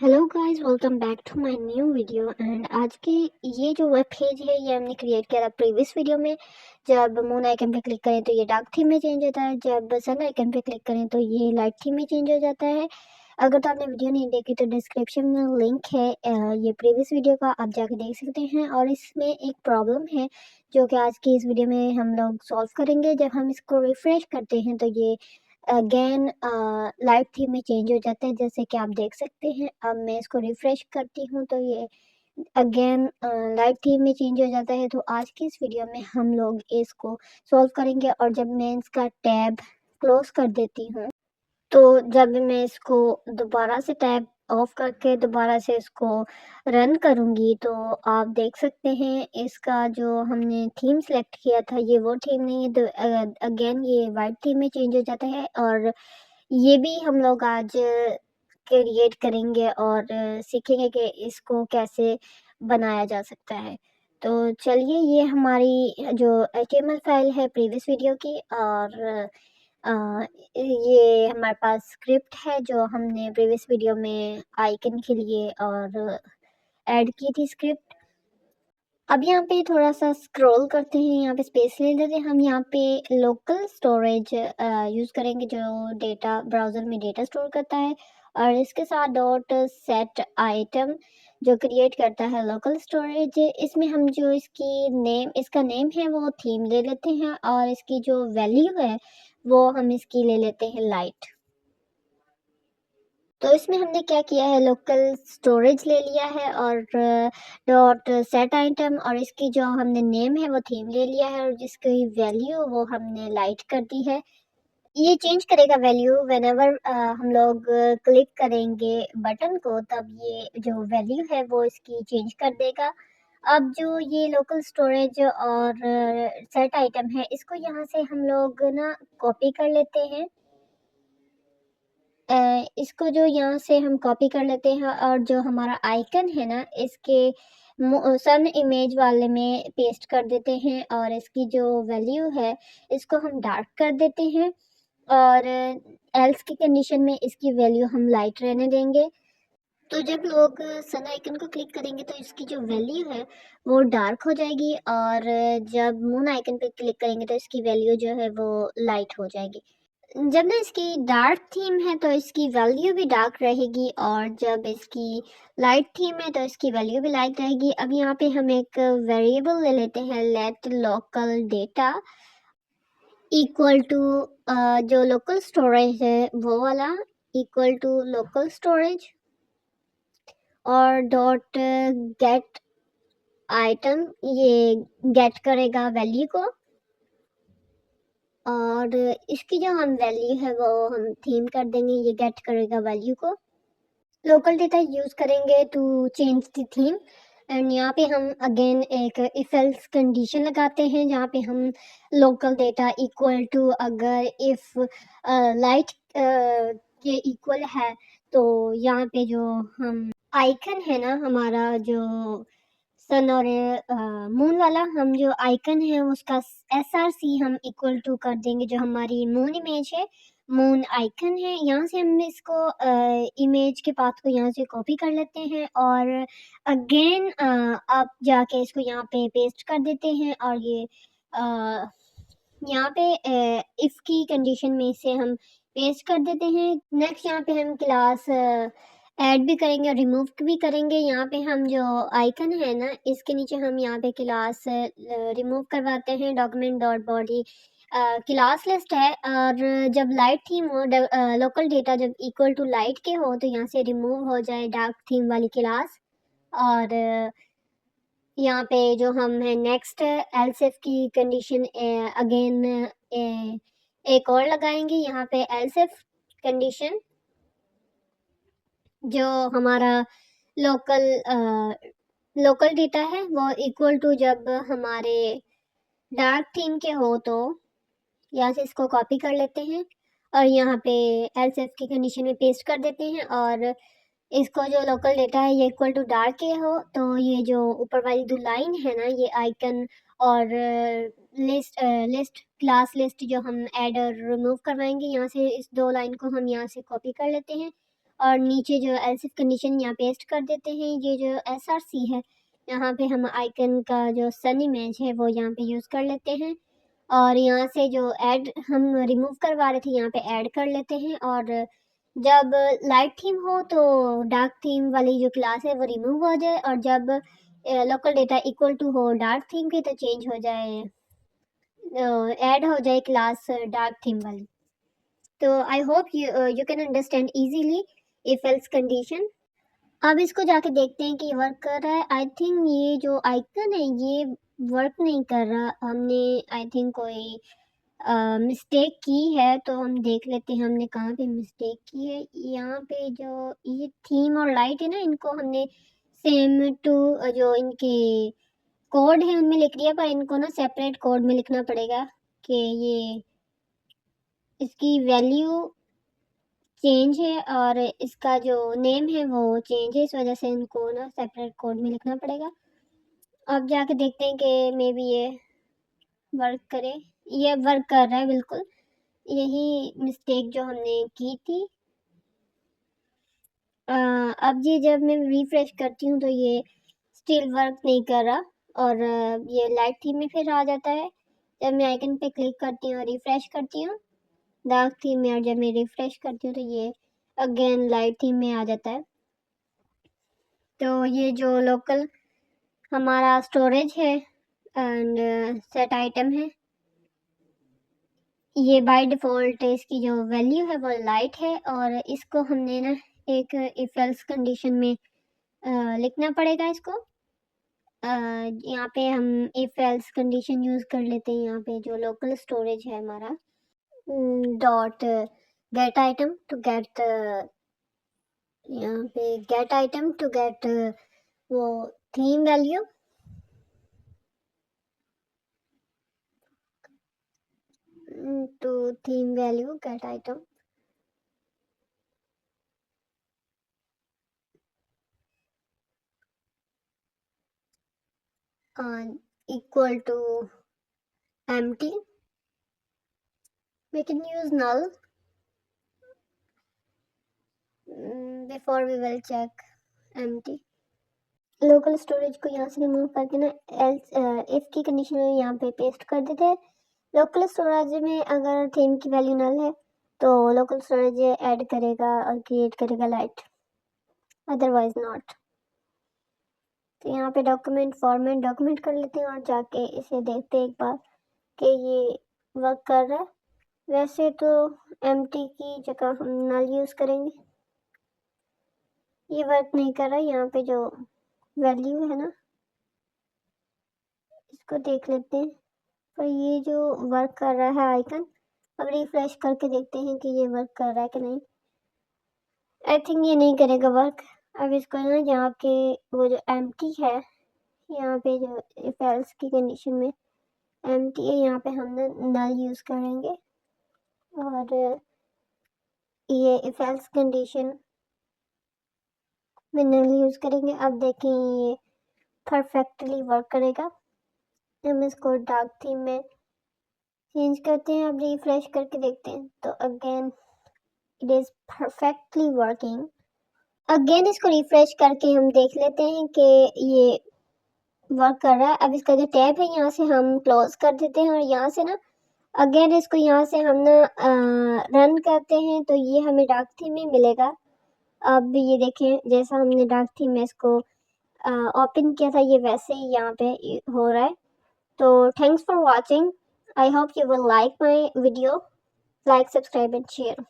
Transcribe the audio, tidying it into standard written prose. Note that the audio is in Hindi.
Hello guys, welcome back to my new video. And आज के ये जो वेब पेज है ये हमने क्रिएट किया था प्रीवियस वीडियो में। जब मून आइकन पे क्लिक करें तो ये डार्क थीम में चेंज होता है, जब सन आइकन पे क्लिक करें तो ये लाइट थीम में चेंज हो जाता है। अगर तो आपने वीडियो नहीं देखी तो डिस्क्रिप्शन में लिंक है ये प्रीवियस वीडियो का, आप जाके देख सकते हैं। और इसमें एक प्रॉब्लम है जो कि आज की इस वीडियो में हम लोग सॉल्व करेंगे। जब हम इसको रिफ्रेश करते हैं तो ये अगेन लाइट थीम में चेंज हो जाता है, जैसे कि आप देख सकते हैं। अब मैं इसको रिफ्रेश करती हूँ तो ये अगेन लाइट थीम में चेंज हो जाता है। तो आज की इस वीडियो में हम लोग इसको सॉल्व करेंगे। और जब मैं इसका टैब क्लोज कर देती हूँ तो जब मैं इसको दोबारा से टैब ऑफ करके दोबारा से इसको रन करूँगी तो आप देख सकते हैं इसका जो हमने थीम सेलेक्ट किया था ये वो थीम नहीं है। तो अगेन ये वाइट थीम में चेंज हो जाता है। और ये भी हम लोग आज क्रिएट करेंगे और सीखेंगे कि इसको कैसे बनाया जा सकता है। तो चलिए, ये हमारी जो HTML फाइल है प्रीवियस वीडियो की, और अ, ये हमारे पास स्क्रिप्ट है जो हमने प्रीवियस वीडियो में आइकन के लिए और ऐड की थी स्क्रिप्ट। अब यहाँ पे थोड़ा सा स्क्रॉल करते हैं, यहाँ पे स्पेस ले लेते हैं। हम यहाँ पे लोकल स्टोरेज यूज़ करेंगे जो डेटा ब्राउज़र में डेटा स्टोर करता है। और इसके साथ डॉट सेट आइटम जो क्रिएट करता है लोकल स्टोरेज। इसमें हम जो इसका नेम है वो थीम ले लेते हैं, और इसकी जो वैल्यू है वो हम इसकी ले लेते हैं लाइट। तो इसमें हमने क्या किया है, लोकल स्टोरेज ले लिया है और डॉट सेट आइटम, और इसकी जो हमने नेम है वो थीम ले लिया है, और जिसकी वैल्यू वो हमने लाइट कर दी है। ये चेंज करेगा वैल्यू व्हेनेवर हम लोग क्लिक करेंगे बटन को, तब ये जो वैल्यू है वो इसकी चेंज कर देगा। अब जो ये लोकल स्टोरेज और सेट आइटम है इसको यहाँ से हम लोग ना कॉपी कर लेते हैं। इसको जो यहाँ से हम कॉपी कर लेते हैं, और जो हमारा आइकन है ना इसके सन इमेज वाले में पेस्ट कर देते हैं, और इसकी जो वैल्यू है इसको हम डार्क कर देते हैं। और एल्स की कंडीशन में इसकी वैल्यू हम लाइट रहने देंगे। तो जब लोग सन आइकन को क्लिक करेंगे तो इसकी जो वैल्यू है वो डार्क हो जाएगी, और जब मून आइकन पे क्लिक करेंगे तो इसकी वैल्यू जो है वो लाइट हो जाएगी। जब ना इसकी डार्क थीम है तो इसकी वैल्यू भी डार्क रहेगी, और जब इसकी लाइट थीम है तो इसकी वैल्यू भी लाइट रहेगी। अब यहाँ पे हम एक वेरिएबल ले लेते हैं, let local data equal to जो लोकल स्टोरेज है वो वाला, इक्वल टू लोकल स्टोरेज, और डॉट गेट आइटम ये गेट करेगा वैल्यू को। और इसकी जो हम वैल्यू है वो हम थीम कर देंगे, ये गेट करेगा वैल्यू को। लोकल डेटा यूज करेंगे to change the theme. And यहाँ पे हम अगेन एक इफ एल्स कंडीशन लगाते हैं, जहाँ पे हम लोकल डेटा इक्वल टू, अगर इफ लाइट के इक्वल है तो यहाँ पे जो हम आइकन है ना हमारा जो सन और मून वाला, हम जो आइकन है उसका SRC हम इक्वल टू कर देंगे जो हमारी मून इमेज है, मून आइकन है। यहाँ से हम इसको इमेज के पाथ को यहाँ से कॉपी कर लेते हैं, और अगेन आप जाके इसको यहाँ पे पेस्ट कर देते हैं। और ये यहाँ पे इफ की कंडीशन में इसे हम पेस्ट कर देते हैं। नेक्स्ट यहाँ पे हम क्लास ऐड भी करेंगे और रिमूव भी करेंगे। यहाँ पे हम जो आइकन है ना इसके नीचे हम यहाँ पे क्लास रिमूव करवाते हैं, document dot body class list है। और जब लाइट थीम हो, लोकल डेटा जब इक्वल टू लाइट के हो तो यहाँ से रिमूव हो जाए डार्क थीम वाली क्लास। और यहाँ पे जो हम है नेक्स्ट एल्स इफ की कंडीशन अगेन एक और लगाएंगे, यहाँ पे एल्स इफ कंडीशन जो हमारा लोकल लोकल डेटा है वो इक्वल टू जब हमारे डार्क थीम के हो, तो यहाँ से इसको कॉपी कर लेते हैं और यहाँ पे एल्स इफ की कंडीशन में पेस्ट कर देते हैं। और इसको जो लोकल डेटा है ये इक्वल टू डार्क के हो, तो ये जो ऊपर वाली दो लाइन है ना ये आइकन और लिस्ट क्लास लिस्ट जो हम ऐड और रिमूव करवाएंगे, यहाँ से इस दो लाइन को हम यहाँ से कॉपी कर लेते हैं और नीचे जो एल्स इफ कंडीशन यहाँ पेस्ट कर देते हैं। ये जो SRC है, यहाँ पे हम आइकन का जो सन इमेज है वो यहाँ पे यूज़ कर लेते हैं, और यहाँ से जो ऐड हम रिमूव करवा रहे थे यहाँ पे ऐड कर लेते हैं। और जब लाइट थीम हो तो डार्क थीम वाली जो क्लास है वो रिमूव हो जाए, और जब लोकल डेटा इक्वल टू हो डार्क थीम की तो चेंज हो जाए, ऐड हो जाए क्लास डार्क थीम वाली। तो I hope you can understand easily if else condition. अब इसको जाके देखते हैं कि वर्क कर रहा है। आई थिंक ये जो आइकन है ये वर्क नहीं कर रहा, हमने आई थिंक कोई मिस्टेक की है। तो हम देख लेते हैं हमने कहाँ पे मिस्टेक की है। यहाँ पे जो ये थीम और लाइट है ना, इनको हमने सेम टू जो इनके कोड है उनमें लिख दिया, पर इनको ना सेपरेट कोड में लिखना पड़ेगा कि ये इसकी वैल्यू चेंज है और इसका जो नेम है वो चेंज है, इस वजह से इनको ना सेपरेट कोड में लिखना पड़ेगा। अब जाके देखते हैं कि मे बी ये वर्क करे। ये वर्क कर रहा है बिल्कुल, यही मिस्टेक जो हमने की थी। अब ये जब मैं रिफ्रेश करती हूँ तो ये स्टिल वर्क नहीं कर रहा, और ये लाइट थीम में फिर आ जाता है। जब मैं आइकन पे क्लिक करती हूँ और रिफ्रेश करती हूँ डार्क थीम में, और जब मैं रिफ्रेश करती हूँ तो ये अगेन लाइट थीम में आ जाता है। तो ये जो लोकल हमारा स्टोरेज है एंड सेट आइटम है, ये बाय डिफ़ॉल्ट इसकी जो वैल्यू है वो लाइट है, और इसको हमने ना एक इफ एल्स कंडीशन में लिखना पड़ेगा इसको। यहाँ पे हम इफ एल्स कंडीशन यूज़ कर लेते हैं। यहाँ पे जो लोकल स्टोरेज है हमारा, dot get item to get, यहाँ पे गेट आइटम टू गेट वो theme value, to theme value get item equal to empty. We can use null before we will check empty. Local storage को यहाँ से रिमूव करके ना एल्स इफ की कंडीशन में यहाँ पे पेस्ट कर देते हैं। लोकल स्टोरेज में अगर थीम की वैल्यू नल है तो लोकल स्टोरेज ऐड करेगा और क्रिएट करेगा लाइट, अदरवाइज नॉट। तो यहाँ पे डॉक्यूमेंट फॉर्मेट डॉक्यूमेंट कर लेते हैं और जाके इसे देखते हैं एक बार कि ये वर्क कर रहा है। वैसे तो एम्प्टी की जगह हम नल यूज़ करेंगे। ये वर्क नहीं कर रहा है। यहाँ पे जो वैल्यू है ना, इसको देख लेते हैं, पर ये जो वर्क कर रहा है आइकन, अब रिफ्रेश करके देखते हैं कि ये वर्क कर रहा है कि नहीं। आई थिंक ये नहीं करेगा वर्क। अब इसको ना यहाँ के वो जो एम्प्टी है, यहाँ पे जो इफ एल्स की कंडीशन में एम्प्टी है, यहाँ पे हम नल यूज़ करेंगे, और ये इफ एल्स कंडीशन में नल यूज़ करेंगे। अब देखें ये परफेक्टली वर्क करेगा। हम इसको डार्क थीम में चेंज करते हैं। अब रिफ्रेश करके देखते हैं तो again it is perfectly working. Again इसको रिफ्रेश करके हम देख लेते हैं कि ये वर्क कर रहा है। अब इसका जो टैब है यहाँ से हम क्लोज कर देते हैं, और यहाँ से ना अगेन इसको यहाँ से हम ना रन करते हैं तो ये हमें डार्क थीम में मिलेगा। अब ये देखें जैसा हमने डार्क थीम में इसको ओपन किया था ये वैसे ही यहाँ पे हो रहा है। तो thanks for watching. I hope you will like my video. Like, subscribe and share.